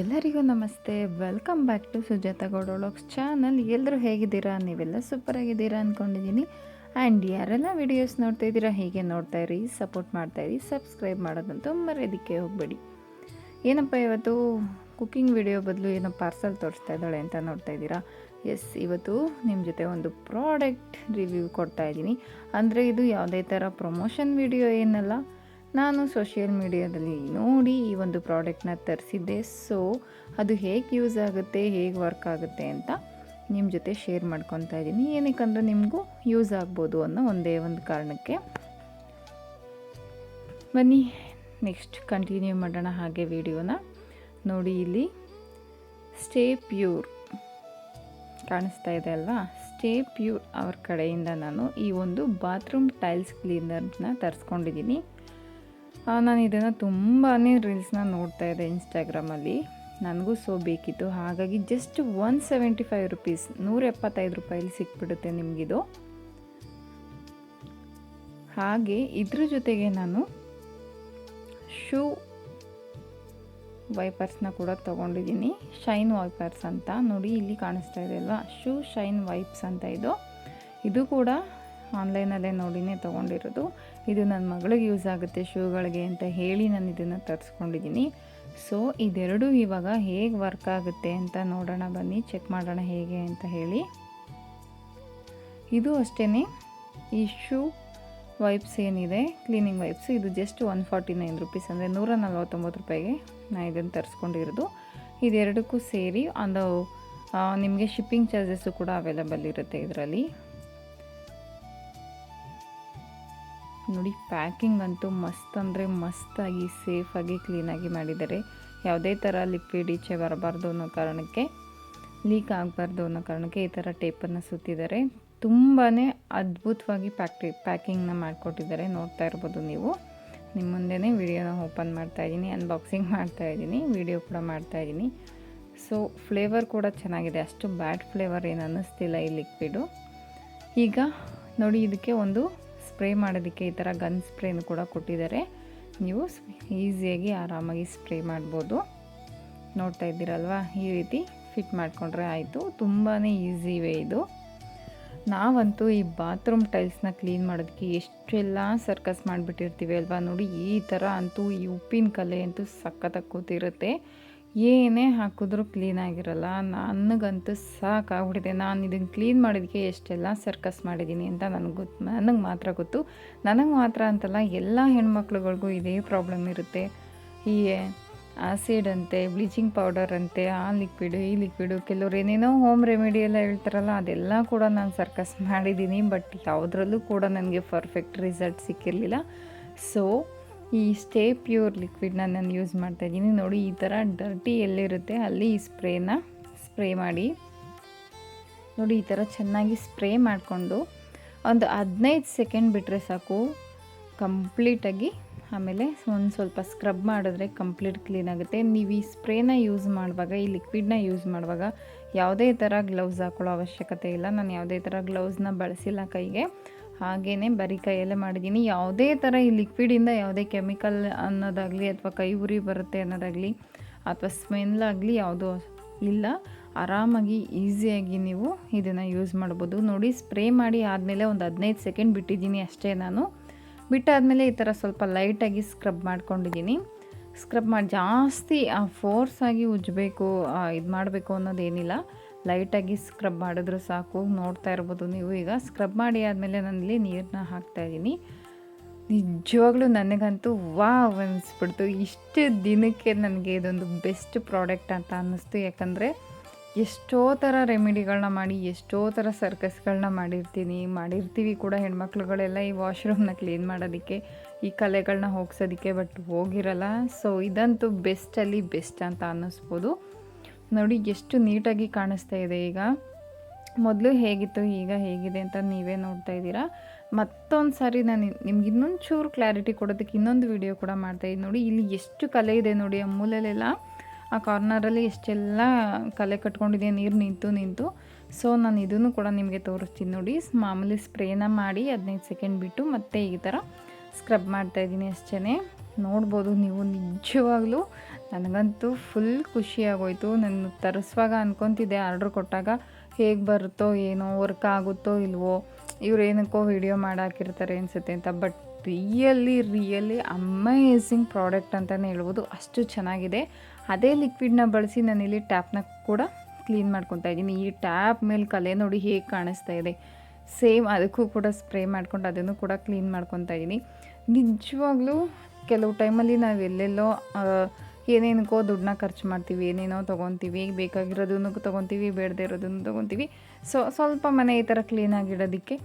ಎಲ್ಲರಿಗೂ ನಮಸ್ತೆ. Welcome back to Sujatha ಗೌಡೋಳಕ್ಸ್ ಚಾನಲ್. ಎಲ್ಲರೂ ಹೇಗಿದ್ದೀರಾ? ನೀವೆಲ್ಲ ಸೂಪರಾಗಿದ್ದೀರಾ ಅಂದ್ಕೊಂಡಿದ್ದೀನಿ. ಆ್ಯಂಡ್ ಯಾರೆಲ್ಲ ವೀಡಿಯೋಸ್ ನೋಡ್ತಾ ಇದ್ದೀರಾ ಹೀಗೆ ನೋಡ್ತಾಯಿರಿ, ಸಪೋರ್ಟ್ ಮಾಡ್ತಾಯಿರಿ, ಸಬ್ಸ್ಕ್ರೈಬ್ ಮಾಡೋದಂತೂ ಮರೆಯೋದಕ್ಕೆ ಹೋಗಬೇಡಿ. ಏನಪ್ಪ ಇವತ್ತು ಕುಕ್ಕಿಂಗ್ ವಿಡಿಯೋ ಬದಲು ಏನೋ ಪಾರ್ಸಲ್ ತೋರಿಸ್ತಾ ಇದ್ದಾಳೆ ಅಂತ ನೋಡ್ತಾ ಇದ್ದೀರಾ? ಎಸ್, ಇವತ್ತು ನಿಮ್ಮ ಜೊತೆ ಒಂದು ಪ್ರಾಡಕ್ಟ್ ರಿವ್ಯೂ ಕೊಡ್ತಾ ಇದ್ದೀನಿ. ಅಂದರೆ ಇದು ಯಾವುದೇ ಥರ ಪ್ರಮೋಷನ್ ವಿಡಿಯೋ ಏನಲ್ಲ, ನಾನು ಸೋಷಿಯಲ್ ಮೀಡಿಯಾದಲ್ಲಿ ನೋಡಿ ಈ ಒಂದು ಪ್ರಾಡಕ್ಟ್ನ ತರಿಸಿದ್ದೆ. ಸೊ ಅದು ಹೇಗೆ ಯೂಸ್ ಆಗುತ್ತೆ, ಹೇಗೆ ವರ್ಕ್ ಆಗುತ್ತೆ ಅಂತ ನಿಮ್ಮ ಜೊತೆ ಶೇರ್ ಮಾಡ್ಕೊತಾ ಇದ್ದೀನಿ. ಏನಕ್ಕಂದರೆ ನಿಮಗೂ ಯೂಸ್ ಆಗ್ಬೋದು ಅನ್ನೋ ಒಂದೇ ಒಂದು ಕಾರಣಕ್ಕೆ. ಬನ್ನಿ ನೆಕ್ಸ್ಟ್ ಕಂಟಿನ್ಯೂ ಮಾಡೋಣ ಹಾಗೆ ವಿಡಿಯೋನ. ನೋಡಿ, ಇಲ್ಲಿ ಸ್ಟೇ ಪ್ಯೂರ್ ಕಾಣಿಸ್ತಾ ಇದೆ ಅಲ್ವಾ? ಸ್ಟೇ ಪ್ಯೂರ್ ಅವ್ರ ಕಡೆಯಿಂದ ನಾನು ಈ ಒಂದು ಬಾತ್ರೂಮ್ ಟೈಲ್ಸ್ ಕ್ಲೀನರ್ನ ತರಿಸ್ಕೊಂಡಿದ್ದೀನಿ. ನಾನು ಇದನ್ನು ತುಂಬಾ ರೀಲ್ಸ್ನ ನೋಡ್ತಾ ಇದ್ದೆ ಇನ್ಸ್ಟಾಗ್ರಾಮಲ್ಲಿ. ನನಗೂ ಬೇಕಿತ್ತು. ಹಾಗಾಗಿ ಜಸ್ಟ್ 175 ರುಪೀಸ್, 175 ರೂಪಾಯಲ್ಲಿ ಸಿಕ್ಬಿಡುತ್ತೆ ನಿಮಗಿದು. ಹಾಗೆ ಇದ್ರ ಜೊತೆಗೆ ನಾನು ಶೂ ವೈಪರ್ಸ್ನ ಕೂಡ ತೊಗೊಂಡಿದ್ದೀನಿ. ಶೈನ್ ವೈಪರ್ಸ್ ಅಂತ ನೋಡಿ, ಇಲ್ಲಿ ಕಾಣಿಸ್ತಾ ಇದೆ ಅಲ್ವಾ? ಶೂ ಶೈನ್ ವೈಪ್ಸ್ ಅಂತ ಇದು ಕೂಡ ಆನ್ಲೈನಲ್ಲೇ ನೋಡಿನೇ ತೊಗೊಂಡಿರೋದು. ಇದು ನನ್ನ ಮಗಳಿಗೆ ಯೂಸ್ ಆಗುತ್ತೆ ಶೂಗಳಿಗೆ ಅಂತ ಹೇಳಿ ನಾನು ಇದನ್ನು ತರಿಸ್ಕೊಂಡಿದ್ದೀನಿ. ಸೊ ಇದೆರಡು ಇವಾಗ ಹೇಗೆ ವರ್ಕ್ ಆಗುತ್ತೆ ಅಂತ ನೋಡೋಣ ಬನ್ನಿ, ಚೆಕ್ ಮಾಡೋಣ ಹೇಗೆ ಅಂತ ಹೇಳಿ. ಇದು ಅಷ್ಟೇ, ಈ ಶೂ ವೈಪ್ಸ್ ಏನಿದೆ, ಕ್ಲೀನಿಂಗ್ ವೈಪ್ಸ್, ಇದು ಜಸ್ಟ್ 149 ರುಪೀಸ್, ಅಂದರೆ 149 ರೂಪಾಯಿಗೆ ನಾನು ಇದನ್ನು ತರಿಸ್ಕೊಂಡಿರೋದು. ಇದೆರಡಕ್ಕೂ ಸೇರಿ ಒಂದು ನಿಮಗೆ ಶಿಪ್ಪಿಂಗ್ ಚಾರ್ಜಸ್ಸು ಕೂಡ ಅವೈಲಬಲ್ ಇರುತ್ತೆ ಇದರಲ್ಲಿ. ನೋಡಿ, ಪ್ಯಾಕಿಂಗ್ ಅಂತೂ ಮಸ್ತ್ ಅಂದರೆ ಮಸ್ತಾಗಿ ಸೇಫಾಗಿ ಕ್ಲೀನಾಗಿ ಮಾಡಿದ್ದಾರೆ. ಯಾವುದೇ ಥರ ಲಿಕ್ವಿಡ್ ಈಚೆ ಬರಬಾರ್ದು ಅನ್ನೋ ಕಾರಣಕ್ಕೆ, ಲೀಕ್ ಆಗಬಾರ್ದು ಅನ್ನೋ ಕಾರಣಕ್ಕೆ ಈ ಥರ ಟೇಪನ್ನು ಸುತ್ತಿದ್ದಾರೆ. ತುಂಬಾ ಅದ್ಭುತವಾಗಿ ಪ್ಯಾಕಿಂಗ್ನ ಮಾಡಿಕೊಟ್ಟಿದ್ದಾರೆ. ನೋಡ್ತಾ ಇರ್ಬೋದು ನೀವು. ನಿಮ್ಮ ಮುಂದೆನೇ ವಿಡಿಯೋನ ಓಪನ್ ಮಾಡ್ತಾಯಿದ್ದೀನಿ, ಅನ್ಬಾಕ್ಸಿಂಗ್ ಮಾಡ್ತಾಯಿದ್ದೀನಿ, ವಿಡಿಯೋ ಕೂಡ ಮಾಡ್ತಾಯಿದ್ದೀನಿ. ಸೊ ಫ್ಲೇವರ್ ಕೂಡ ಚೆನ್ನಾಗಿದೆ, ಅಷ್ಟು ಬ್ಯಾಡ್ ಫ್ಲೇವರ್ ಏನು ಅನ್ನಿಸ್ತಿಲ್ಲ ಈ ಲಿಕ್ವಿಡು. ಈಗ ನೋಡಿ, ಇದಕ್ಕೆ ಒಂದು ಸ್ಪ್ರೇ ಮಾಡೋದಕ್ಕೆ ಈ ಥರ ಗನ್ ಸ್ಪ್ರೇನು ಕೂಡ ಕೊಟ್ಟಿದ್ದಾರೆ. ನೀವು ಈಸಿಯಾಗಿ ಆರಾಮಾಗಿ ಸ್ಪ್ರೇ ಮಾಡ್ಬೋದು. ನೋಡ್ತಾ ಇದ್ದೀರಲ್ವಾ? ಈ ರೀತಿ ಫಿಟ್ ಮಾಡಿಕೊಂಡ್ರೆ ಆಯಿತು. ತುಂಬಾ ಈಸಿ ವೇ ಇದು. ನಾವಂತೂ ಈ ಬಾತ್ರೂಮ್ ಟೈಲ್ಸ್ನ ಕ್ಲೀನ್ ಮಾಡೋದಕ್ಕೆ ಎಷ್ಟೆಲ್ಲ ಸರ್ಕಸ್ ಮಾಡಿಬಿಟ್ಟಿರ್ತೀವಿ ಅಲ್ವಾ? ನೋಡಿ, ಈ ಥರ ಅಂತೂ ಈ ಉಪ್ಪಿನ ಕಲೆ ಅಂತೂ ಸಖತ್ತಾಗಿ ಕೂತಿರುತ್ತೆ. ಏನೇ ಹಾಕಿದ್ರೂ ಕ್ಲೀನಾಗಿರಲ್ಲ. ನನಗಂತೂ ಸಾಕಾಗ್ಬಿಟ್ಟಿದೆ. ನಾನು ಇದನ್ನು ಕ್ಲೀನ್ ಮಾಡೋದಕ್ಕೆ ಎಷ್ಟೆಲ್ಲ ಸರ್ಕಸ್ ಮಾಡಿದ್ದೀನಿ ಅಂತ ನನಗೆ ಮಾತ್ರ ಗೊತ್ತು. ನನಗೆ ಮಾತ್ರ ಅಂತಲ್ಲ, ಎಲ್ಲ ಹೆಣ್ಮಕ್ಳುಗಳಿಗೂ ಇದೇ ಪ್ರಾಬ್ಲಮ್ ಇರುತ್ತೆ. ಈ ಆ್ಯಸಿಡ್ ಅಂತೆ, ಬ್ಲೀಚಿಂಗ್ ಪೌಡರ್ ಅಂತೆ, ಆ ಲಿಕ್ವಿಡು ಈ ಲಿಕ್ವಿಡು, ಕೆಲವ್ರು ಏನೇನೋ ಹೋಮ್ ರೆಮಿಡಿ ಎಲ್ಲ ಹೇಳ್ತಾರಲ್ಲ, ಅದೆಲ್ಲ ಕೂಡ ನಾನು ಸರ್ಕಸ್ ಮಾಡಿದ್ದೀನಿ. ಬಟ್ ಯಾವುದ್ರಲ್ಲೂ ಕೂಡ ನನಗೆ ಪರ್ಫೆಕ್ಟ್ ರಿಸಲ್ಟ್ ಸಿಕ್ಕಿರಲಿಲ್ಲ. ಸೊ ಈ ಸ್ಟೇ ಪ್ಯೂರ್ ಲಿಕ್ವಿಡ್ನ ನಾನು ಯೂಸ್ ಮಾಡ್ತಾಯಿದ್ದೀನಿ. ನೋಡಿ, ಈ ಥರ ಡರ್ಟಿ ಎಲ್ಲಿರುತ್ತೆ ಅಲ್ಲಿ ಈ ಸ್ಪ್ರೇ ಮಾಡಿ. ನೋಡಿ, ಈ ಥರ ಚೆನ್ನಾಗಿ ಸ್ಪ್ರೇ ಮಾಡಿಕೊಂಡು ಒಂದು 15 ಸೆಕೆಂಡ್ ಬಿಟ್ಟರೆ ಸಾಕು ಕಂಪ್ಲೀಟಾಗಿ. ಆಮೇಲೆ ಒಂದು ಸ್ವಲ್ಪ ಸ್ಕ್ರಬ್ ಮಾಡಿದ್ರೆ ಕಂಪ್ಲೀಟ್ ಕ್ಲೀನ್ ಆಗುತ್ತೆ. ನೀವು ಈ ಸ್ಪ್ರೇನ ಯೂಸ್ ಮಾಡುವಾಗ, ಈ ಲಿಕ್ವಿಡ್ನ ಯೂಸ್ ಮಾಡುವಾಗ ಯಾವುದೇ ಥರ ಗ್ಲೌಸ್ ಹಾಕೊಳ್ಳೋ ಅವಶ್ಯಕತೆ ಇಲ್ಲ. ನಾನು ಯಾವುದೇ ಥರ ಗ್ಲೌಸ್ನ ಬಳಸಿಲ್ಲ ಕೈಗೆ, ಹಾಗೇ ಬರೀ ಕೈಯಲ್ಲೇ ಮಾಡಿದ್ದೀನಿ. ಯಾವುದೇ ಥರ ಈ ಲಿಕ್ವಿಡಿಂದ ಯಾವುದೇ ಕೆಮಿಕಲ್ ಅನ್ನೋದಾಗಲಿ ಅಥವಾ ಕೈ ಉರಿ ಬರುತ್ತೆ ಅನ್ನೋದಾಗಲಿ ಅಥವಾ ಸ್ಮೆಲ್ ಆಗಲಿ ಯಾವುದೂ ಇಲ್ಲ. ಆರಾಮಾಗಿ ಈಸಿಯಾಗಿ ನೀವು ಇದನ್ನು ಯೂಸ್ ಮಾಡ್ಬೋದು. ನೋಡಿ, ಸ್ಪ್ರೇ ಮಾಡಿ ಆದಮೇಲೆ ಒಂದು 15 ಸೆಕೆಂಡ್ ಬಿಟ್ಟಿದ್ದೀನಿ ಅಷ್ಟೇ. ನಾನು ಬಿಟ್ಟಾದಮೇಲೆ ಈ ಥರ ಸ್ವಲ್ಪ ಲೈಟಾಗಿ ಸ್ಕ್ರಬ್ ಮಾಡ್ಕೊಂಡಿದ್ದೀನಿ. ಸ್ಕ್ರಬ್ ಮಾಡಿ ಜಾಸ್ತಿ ಫೋರ್ಸಾಗಿ ಉಜ್ಜಬೇಕು, ಇದು ಮಾಡಬೇಕು ಅನ್ನೋದೇನಿಲ್ಲ. ಲೈಟಾಗಿ ಸ್ಕ್ರಬ್ ಮಾಡಿದ್ರು ಸಾಕು. ನೋಡ್ತಾ ಇರ್ಬೋದು ನೀವು. ಈಗ ಸ್ಕ್ರಬ್ ಮಾಡಿ ಆದಮೇಲೆ ನಾನಿಲ್ಲಿ ನೀರನ್ನ ಹಾಕ್ತಾಯಿದ್ದೀನಿ. ನಿಜವಾಗ್ಲೂ ನನಗಂತೂ ವಾವ್ ಅನ್ನಿಸ್ಬಿಡ್ತು. ಇಷ್ಟು ದಿನಕ್ಕೆ ನನಗೆ ಇದೊಂದು ಬೆಸ್ಟ್ ಪ್ರಾಡಕ್ಟ್ ಅಂತ ಅನ್ನಿಸ್ತು. ಯಾಕಂದರೆ ಎಷ್ಟೋ ಥರ ರೆಮಿಡಿಗಳನ್ನ ಮಾಡಿ, ಎಷ್ಟೋ ಥರ ಸರ್ಕಸ್ಗಳನ್ನ ಮಾಡಿರ್ತೀವಿ ಕೂಡ ಹೆಣ್ಮಕ್ಳುಗಳೆಲ್ಲ ಈ ವಾಶ್ರೂಮ್ನ ಕ್ಲೀನ್ ಮಾಡೋದಕ್ಕೆ, ಈ ಕಲೆಗಳನ್ನ ಹೋಗ್ಸೋದಕ್ಕೆ, ಬಟ್ ಹೋಗಿರಲ್ಲ. ಸೊ ಇದಂತೂ ಬೆಸ್ಟಲ್ಲಿ ಬೆಸ್ಟ್ ಅಂತ ಅನ್ನಿಸ್ಬೋದು. ನೋಡಿ, ಎಷ್ಟು ನೀಟಾಗಿ ಕಾಣಿಸ್ತಾ ಇದೆ. ಈಗ ಮೊದಲು ಹೇಗಿತ್ತು, ಈಗ ಹೇಗಿದೆ ಅಂತ ನೀವೇ ನೋಡ್ತಾ ಇದ್ದೀರಾ. ಮತ್ತೊಂದು ಸಾರಿ ನಾನು ನಿಮ್ಗೆ ಇನ್ನೊಂದು ಚೂರು ಕ್ಲಾರಿಟಿ ಕೊಡೋದಕ್ಕೆ ಇನ್ನೊಂದು ವಿಡಿಯೋ ಕೂಡ ಮಾಡ್ತಾಯಿದ್ದೀನಿ. ನೋಡಿ, ಇಲ್ಲಿ ಎಷ್ಟು ಕಲೆ ಇದೆ ನೋಡಿ. ಆ ಮೂಲೆಯಲ್ಲೆಲ್ಲ, ಆ ಕಾರ್ನರಲ್ಲಿ ಎಷ್ಟೆಲ್ಲ ಕಲೆ ಕಟ್ಕೊಂಡಿದೆ, ನೀರು ನಿಂತು. ಸೊ ನಾನು ಇದನ್ನು ಕೂಡ ನಿಮಗೆ ತೋರಿಸ್ತೀನಿ ನೋಡಿ. ಮಾಮೂಲಿ ಸ್ಪ್ರೇನ ಮಾಡಿ 15 ಸೆಕೆಂಡ್ ಬಿಟ್ಟು ಮತ್ತೆ ಈ ಥರ ಸ್ಕ್ರಬ್ ಮಾಡ್ತಾಯಿದ್ದೀನಿ ಅಷ್ಟೇ. ನೋಡ್ಬೋದು ನೀವು. ನಿಜವಾಗ್ಲೂ ನನಗಂತೂ ಫುಲ್ ಖುಷಿಯಾಗೋಯ್ತು. ನಾನು ತರಿಸುವಾಗ ಅಂದ್ಕೊತಿದ್ದೆ ಆರ್ಡ್ರ್ ಕೊಟ್ಟಾಗ ಹೇಗೆ ಬರುತ್ತೋ ಏನೋ, ವರ್ಕ್ ಆಗುತ್ತೋ ಇಲ್ವೋ, ಇವ್ರು ಏನಕ್ಕೋ ವಿಡಿಯೋ ಮಾಡಾಕಿರ್ತಾರೆ ಅನಿಸುತ್ತೆ ಅಂತ. ಬಟ್ ರಿಯಲಿ ಅಮೇಝಿಂಗ್ ಪ್ರಾಡಕ್ಟ್ ಅಂತಲೇ ಹೇಳ್ಬೋದು, ಅಷ್ಟು ಚೆನ್ನಾಗಿದೆ. ಅದೇ ಲಿಕ್ವಿಡ್ನ ಬಳಸಿ ನಾನಿಲ್ಲಿ ಟ್ಯಾಪ್ನ ಕೂಡ ಕ್ಲೀನ್ ಮಾಡ್ಕೊತಾ ಇದ್ದೀನಿ. ಈ ಟ್ಯಾಪ್ ಮೇಲೆ ಕಲೆ ನೋಡಿ ಹೇಗೆ ಕಾಣಿಸ್ತಾ ಇದೆ, ಸೇಮ್ ಅದಕ್ಕೂ ಕೂಡ ಸ್ಪ್ರೇ ಮಾಡ್ಕೊಂಡು ಅದನ್ನು ಕೂಡ ಕ್ಲೀನ್ ಮಾಡ್ಕೊತಾ ಇದ್ದೀನಿ. ನಿಜವಾಗ್ಲೂ ಕೆಲವು ಟೈಮಲ್ಲಿ ನಾವು ಎಲ್ಲೆಲ್ಲೋ ಏನೇನಕ್ಕೋ ದುಡ್ಡನ್ನ ಖರ್ಚು ಮಾಡ್ತೀವಿ, ಏನೇನೋ ತೊಗೊತೀವಿ, ಬೇಕಾಗಿರೋದನ್ನು ತೊಗೊತೀವಿ, ಬೇಡದೇ ಇರೋದನ್ನು ತೊಗೊತೀವಿ. ಸ್ವಲ್ಪ ಮನೆ ಈ ಥರ ಕ್ಲೀನಾಗಿಡೋದಕ್ಕೆ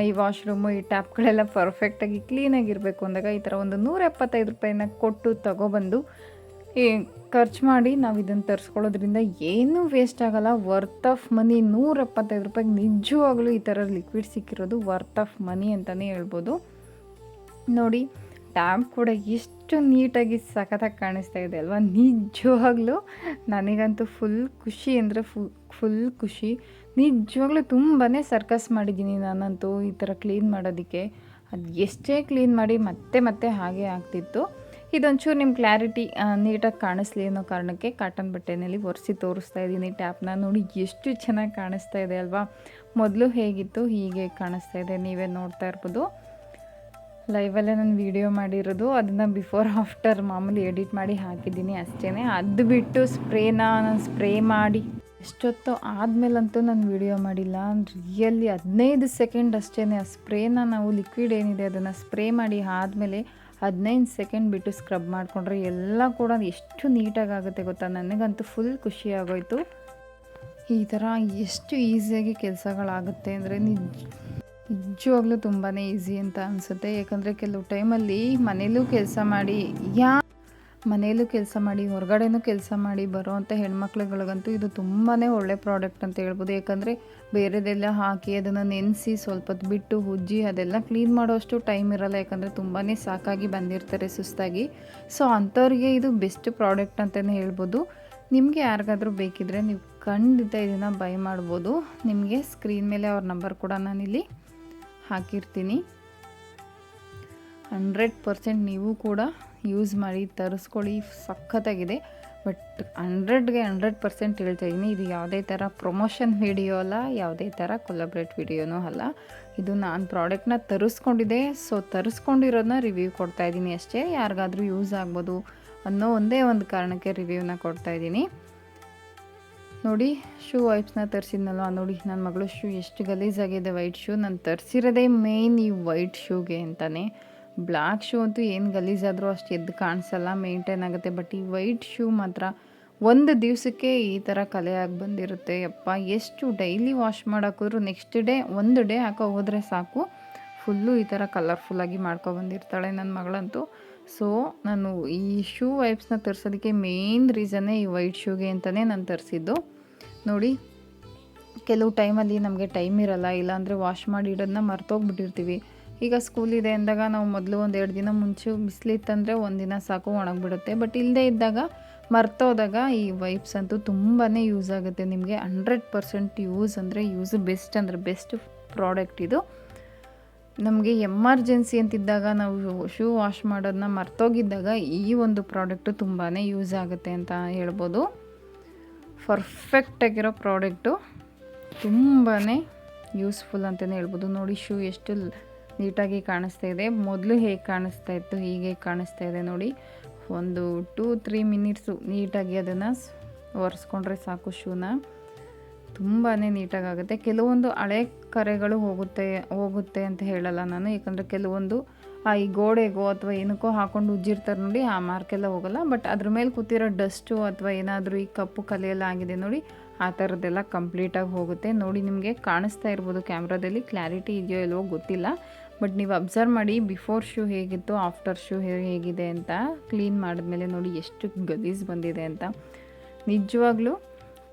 ಈ ವಾಶ್ರೂಮು, ಈ ಟ್ಯಾಪ್ಗಳೆಲ್ಲ ಪರ್ಫೆಕ್ಟಾಗಿ ಕ್ಲೀನಾಗಿರಬೇಕು ಅಂದಾಗ ಈ ಥರ ಒಂದು 175 ರೂಪಾಯಿನ ಕೊಟ್ಟು ತೊಗೊಬಂದು ಖರ್ಚು ಮಾಡಿ ನಾವು ಇದನ್ನು ತರಿಸ್ಕೊಳ್ಳೋದ್ರಿಂದ ಏನೂ ವೇಸ್ಟ್ ಆಗೋಲ್ಲ. Worth of money. 175 ರೂಪಾಯಿಗೆ ನಿಜವಾಗ್ಲೂ ಈ ಥರ ಲಿಕ್ವಿಡ್ ಸಿಕ್ಕಿರೋದು ವರ್ತ್ ಆಫ್ ಮನಿ ಅಂತಲೇ ಹೇಳ್ಬೋದು. ನೋಡಿ ಟ್ಯಾಪ್ ಕೂಡ ಎಷ್ಟು ನೀಟಾಗಿ ಸಖತ್ತಾಗಿ ಕಾಣಿಸ್ತಾ ಇದೆ ಅಲ್ವಾ. ನಿಜವಾಗ್ಲೂ ನನಗಂತೂ ಫುಲ್ ಖುಷಿ ಅಂದರೆ ಫುಲ್ ಖುಷಿ. ನಿಜವಾಗ್ಲೂ ತುಂಬಾ ಸರ್ಕಸ್ ಮಾಡಿದ್ದೀನಿ ನಾನಂತೂ ಈ ಥರ ಕ್ಲೀನ್ ಮಾಡೋದಕ್ಕೆ. ಅದು ಎಷ್ಟೇ ಕ್ಲೀನ್ ಮಾಡಿ ಮತ್ತೆ ಹಾಗೆ ಆಗ್ತಿತ್ತು. ಇದೊಂಚೂರು ನಿಮ್ಮ ಕ್ಲಾರಿಟಿ ನೀಟಾಗಿ ಕಾಣಿಸ್ಲಿ ಅನ್ನೋ ಕಾರಣಕ್ಕೆ ಕಾಟನ್ ಬಟ್ಟೆನಲ್ಲಿ ಒರೆಸಿ ತೋರಿಸ್ತಾ ಇದ್ದೀನಿ ಟ್ಯಾಪ್ನ. ನೋಡಿ ಎಷ್ಟು ಚೆನ್ನಾಗಿ ಕಾಣಿಸ್ತಾ ಇದೆ ಅಲ್ವಾ. ಮೊದಲು ಹೇಗಿತ್ತು ಹೀಗೆ ಕಾಣಿಸ್ತಾ ಇದೆ, ನೀವೇ ನೋಡ್ತಾ ಇರ್ಬೋದು. ಲೈವಲ್ಲೇ ನಾನು ವೀಡಿಯೋ ಮಾಡಿರೋದು, ಅದನ್ನು ಬಿಫೋರ್ ಆಫ್ಟರ್ ಮಾಮೂಲಿ ಎಡಿಟ್ ಮಾಡಿ ಹಾಕಿದ್ದೀನಿ ಅಷ್ಟೇ. ಅದು ಬಿಟ್ಟು ನಾನು ಸ್ಪ್ರೇ ಮಾಡಿ ಎಷ್ಟೊತ್ತು ಆದಮೇಲಂತೂ ನಾನು ವೀಡಿಯೋ ಮಾಡಿಲ್ಲ. ರಿಯಲಿ 15 ಸೆಕೆಂಡ್ ಅಷ್ಟೇ. ಆ ಸ್ಪ್ರೇನ ನಾವು ಲಿಕ್ವಿಡ್ ಏನಿದೆ ಅದನ್ನು ಸ್ಪ್ರೇ ಮಾಡಿ ಆದಮೇಲೆ 15 ಸೆಕೆಂಡ್ ಬಿಟ್ಟು ಸ್ಕ್ರಬ್ ಮಾಡಿಕೊಂಡ್ರೆ ಎಲ್ಲ ಕೂಡ ಎಷ್ಟು ನೀಟಾಗಿ ಆಗುತ್ತೆ ಗೊತ್ತಾ. ನನಗಂತೂ ಫುಲ್ ಖುಷಿ ಆಗೋಯ್ತು. ಈ ಥರ ಎಷ್ಟು ಈಸಿಯಾಗಿ ಕೆಲಸಗಳಾಗುತ್ತೆ ಅಂದರೆ ನಿಜವಾಗ್ಲೂ ತುಂಬಾ ಈಸಿ ಅಂತ ಅನಿಸುತ್ತೆ. ಯಾಕಂದರೆ ಕೆಲವು ಟೈಮಲ್ಲಿ ಮನೇಲೂ ಕೆಲಸ ಮಾಡಿ ಹೊರಗಡೆನೂ ಕೆಲಸ ಮಾಡಿ ಬರೋ ಅಂಥ ಹೆಣ್ಮಕ್ಳುಗಳಿಗಂತೂ ಇದು ತುಂಬಾ ಒಳ್ಳೆ ಪ್ರಾಡಕ್ಟ್ ಅಂತ ಹೇಳ್ಬೋದು. ಯಾಕಂದರೆ ಬೇರೆದೆಲ್ಲ ಹಾಕಿ ಅದನ್ನು ನೆನೆಸಿ ಸ್ವಲ್ಪ ಹೊತ್ತು ಬಿಟ್ಟು ಉಜ್ಜಿ ಅದೆಲ್ಲ ಕ್ಲೀನ್ ಮಾಡೋಷ್ಟು ಟೈಮ್ ಇರೋಲ್ಲ. ಯಾಕಂದರೆ ತುಂಬಾ ಸಾಕಾಗಿ ಬಂದಿರ್ತಾರೆ ಸುಸ್ತಾಗಿ. ಸೊ ಅಂಥವ್ರಿಗೆ ಇದು ಬೆಸ್ಟ್ ಪ್ರಾಡಕ್ಟ್ ಅಂತಲೇ ಹೇಳ್ಬೋದು. ನಿಮಗೆ ಯಾರಿಗಾದರೂ ಬೇಕಿದ್ದರೆ ನೀವು ಖಂಡಿತ ಇದನ್ನು ಬೈ ಮಾಡ್ಬೋದು. ನಿಮಗೆ ಸ್ಕ್ರೀನ್ ಮೇಲೆ ಅವ್ರ ನಂಬರ್ ಕೂಡ ನಾನಿಲ್ಲಿ ಹಾಕಿರ್ತೀನಿ. 100% ನೀವು ಕೂಡ ಯೂಸ್ ಮಾಡಿ ತರಿಸ್ಕೊಳ್ಳಿ, ಸಖತ್ತಾಗಿದೆ. ಬಟ್ 100ಗೆ 100% ಹೇಳ್ತಾ ಇದ್ದೀನಿ, ಇದು ಯಾವುದೇ ಥರ ಪ್ರಮೋಷನ್ ವಿಡಿಯೋ ಅಲ್ಲ, ಯಾವುದೇ ಥರ ಕೊಲಾಬ್ರೇಟ್ ವಿಡಿಯೋನೂ ಅಲ್ಲ. ಇದು ನಾನು ಪ್ರಾಡಕ್ಟ್ನ ತರಿಸ್ಕೊಂಡಿದ್ದೆ. ಸೊ ತರಿಸ್ಕೊಂಡಿರೋದನ್ನ ರಿವ್ಯೂ ಕೊಡ್ತಾ ಇದ್ದೀನಿ ಅಷ್ಟೇ. ಯಾರಿಗಾದರೂ ಯೂಸ್ ಆಗ್ಬೋದು ಅನ್ನೋ ಒಂದೇ ಒಂದು ಕಾರಣಕ್ಕೆ ರಿವ್ಯೂನ ಕೊಡ್ತಾ ಇದ್ದೀನಿ. ನೋಡಿ ಶೂ ವೈಪ್ಸ್ನ ತರಿಸಿದ್ನಲ್ವ, ನೋಡಿ ನನ್ನ ಮಗಳು ಶೂ ಎಷ್ಟು ಗಲೀಜಾಗಿದೆ. ವೈಟ್ ಶೂ ನಾನು ತರಿಸಿರೋದೇ ಮೇಯ್ನ್ ಈ ವೈಟ್ ಶೂಗೆ ಅಂತಲೇ. ಬ್ಲ್ಯಾಕ್ ಶೂ ಅಂತೂ ಏನು ಗಲೀಜಾದರೂ ಅಷ್ಟು ಎದ್ದು ಕಾಣಿಸಲ್ಲ, ಮೇಂಟೈನ್ ಆಗುತ್ತೆ. ಬಟ್ ಈ ವೈಟ್ ಶೂ ಮಾತ್ರ ಒಂದು ದಿವಸಕ್ಕೆ ಈ ಥರ ಕಲೆಯಾಗಿ ಬಂದಿರುತ್ತೆ. ಯಪ್ಪ, ಎಷ್ಟು ಡೈಲಿ ವಾಶ್ ಮಾಡೋಕ್ಕೋದ್ರು ನೆಕ್ಸ್ಟ್ ಡೇ ಒಂದು ಡೇ ಹಾಕೋ ಹೋದರೆ ಸಾಕು, ಫುಲ್ಲು ಈ ಥರ ಕಲರ್ಫುಲ್ಲಾಗಿ ಬಂದಿರ್ತಾಳೆ ನನ್ನ ಮಗಳಂತೂ. ಸೊ ನಾನು ಈ ಶೂ ವೈಪ್ಸ್ನ ತರಿಸೋದಕ್ಕೆ ಮೇನ್ ರೀಸನ್ನೇ ಈ ವೈಟ್ ಶೂಗೆ ಅಂತಲೇ ನಾನು ತರಿಸಿದ್ದು. ನೋಡಿ ಕೆಲವು ಟೈಮಲ್ಲಿ ನಮಗೆ ಟೈಮ್ ಇರಲ್ಲ, ಇಲ್ಲಾಂದರೆ ವಾಶ್ ಮಾಡಿ ಇಡೋದನ್ನ ಮರ್ತೋಗ್ಬಿಟ್ಟಿರ್ತೀವಿ. ಈಗ ಸ್ಕೂಲಿದೆ ಅಂದಾಗ ನಾವು ಮೊದಲು 1-2 ದಿನ ಮುಂಚೆ ಬಿಸಿಲಿತ್ತಂದರೆ ಒಂದಿನ ಸಾಕು ಒಣಗಿಬಿಡುತ್ತೆ. ಬಟ್ ಇಲ್ಲದೇ ಇದ್ದಾಗ ಮರ್ತೋದಾಗ ಈ ವೈಪ್ಸ್ ಅಂತೂ ತುಂಬಾ ಯೂಸ್ ಆಗುತ್ತೆ ನಿಮಗೆ. 100% ಯೂಸ್ ಅಂದರೆ ಬೆಸ್ಟ್ ಅಂದರೆ ಬೆಸ್ಟ್ ಪ್ರಾಡಕ್ಟ್ ಇದು. ನಮಗೆ ಎಮರ್ಜೆನ್ಸಿ ಅಂತಿದ್ದಾಗ ನಾವು ಶೂ ವಾಶ್ ಮಾಡೋದನ್ನ ಮರ್ತೋಗಿದ್ದಾಗ ಈ ಒಂದು ಪ್ರಾಡಕ್ಟು ತುಂಬಾ ಯೂಸ್ ಆಗುತ್ತೆ ಅಂತ ಹೇಳ್ಬೋದು. ಪರ್ಫೆಕ್ಟಾಗಿರೋ ಪ್ರಾಡಕ್ಟು, ತುಂಬಾ ಯೂಸ್ಫುಲ್ ಅಂತಲೇ ಹೇಳ್ಬೋದು. ನೋಡಿ ಶೂ ಎಷ್ಟು ನೀಟಾಗಿ ಕಾಣಿಸ್ತಾ ಇದೆ. ಮೊದಲು ಹೇಗೆ ಕಾಣಿಸ್ತಾ ಇತ್ತು ಹೀಗೆ ಕಾಣಿಸ್ತಾ ಇದೆ ನೋಡಿ. ಒಂದು 2-3 ಮಿನಿಟ್ಸು ನೀಟಾಗಿ ಅದನ್ನು ಒರೆಸ್ಕೊಂಡ್ರೆ ಸಾಕು ಶೂನ. ತುಂಬಾ ನೀಟಾಗುತ್ತೆ. ಕೆಲವೊಂದು ಹಳೆ ಕರೆಗಳು ಹೋಗುತ್ತೆ ಅಂತ ಹೇಳಲ್ಲ ನಾನು. ಯಾಕಂದರೆ ಕೆಲವೊಂದು ಈ ಗೋಡೆಗೋ ಅಥವಾ ಏನಕ್ಕೋ ಹಾಕೊಂಡು ಉಜ್ಜಿರ್ತಾರೆ ನೋಡಿ, ಆ ಮಾರ್ಕೆಲ್ಲ ಹೋಗಲ್ಲ. ಬಟ್ ಅದ್ರ ಮೇಲೆ ಕೂತಿರೋ ಡಸ್ಟು ಅಥವಾ ಏನಾದರೂ ಈ ಕಪ್ಪು ಕಲೆಯೆಲ್ಲ ಆಗಿದೆ ನೋಡಿ, ಆ ಥರದ್ದೆಲ್ಲ ಕಂಪ್ಲೀಟಾಗಿ ಹೋಗುತ್ತೆ. ನೋಡಿ ನಿಮಗೆ ಕಾಣಿಸ್ತಾ ಇರ್ಬೋದು ಕ್ಯಾಮ್ರಾದಲ್ಲಿ, ಕ್ಲಾರಿಟಿ ಇದೆಯೋ ಇಲ್ವೋ ಗೊತ್ತಿಲ್ಲ. ಬಟ್ ನೀವು ಅಬ್ಸರ್ವ್ ಮಾಡಿ ಬಿಫೋರ್ ಶೂ ಹೇಗಿತ್ತು, ಆಫ್ಟರ್ ಶೂ ಹೇಗಿದೆ ಅಂತ. ಕ್ಲೀನ್ ಮಾಡಿದ್ಮೇಲೆ ನೋಡಿ ಎಷ್ಟು ಗಲೀಜು ಬಂದಿದೆ ಅಂತ. ನಿಜವಾಗ್ಲೂ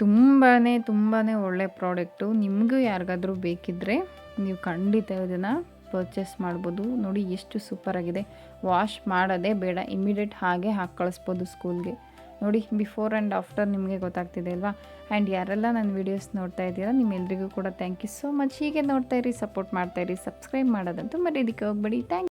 ತುಂಬಾ ಒಳ್ಳೆ ಪ್ರಾಡಕ್ಟು. ನಿಮಗೂ ಯಾರಿಗಾದರೂ ಬೇಕಿದ್ದರೆ ನೀವು ಖಂಡಿತ ಇದನ್ನು ಪರ್ಚೇಸ್ ಮಾಡ್ಬೋದು. ನೋಡಿ ಎಷ್ಟು ಸೂಪರಾಗಿದೆ. ವಾಶ್ ಮಾಡೋದೇ ಬೇಡ, ಇಮಿಡಿಯೇಟ್ ಹಾಗೆ ಹಾಕಿ ಕಳಿಸ್ಬೋದು ಸ್ಕೂಲ್ಗೆ. ನೋಡಿ ಬಿಫೋರ್ ಆ್ಯಂಡ್ ಆಫ್ಟರ್ ನಿಮಗೆ ಗೊತ್ತಾಗ್ತಿದೆ ಅಲ್ವಾ. ಆ್ಯಂಡ್ ಯಾರೆಲ್ಲ ನನ್ನ ವೀಡಿಯೋಸ್ ನೋಡ್ತಾ ಇದ್ದೀರಾ ನಿಮ್ಮೆಲ್ಲರಿಗೂ ಕೂಡ ಥ್ಯಾಂಕ್ ಯು ಸೋ ಮಚ್. ಹೀಗೆ ನೋಡ್ತಾಯಿರಿ, ಸಪೋರ್ಟ್ ಮಾಡ್ತಾಯಿರಿ, ಸಬ್ಸ್ಕ್ರೈಬ್ ಮಾಡೋದಂತೂ ಮರೆಯೋದಕ್ಕೆ ಹೋಗ್ಬೇಡಿ. ಥ್ಯಾಂಕ್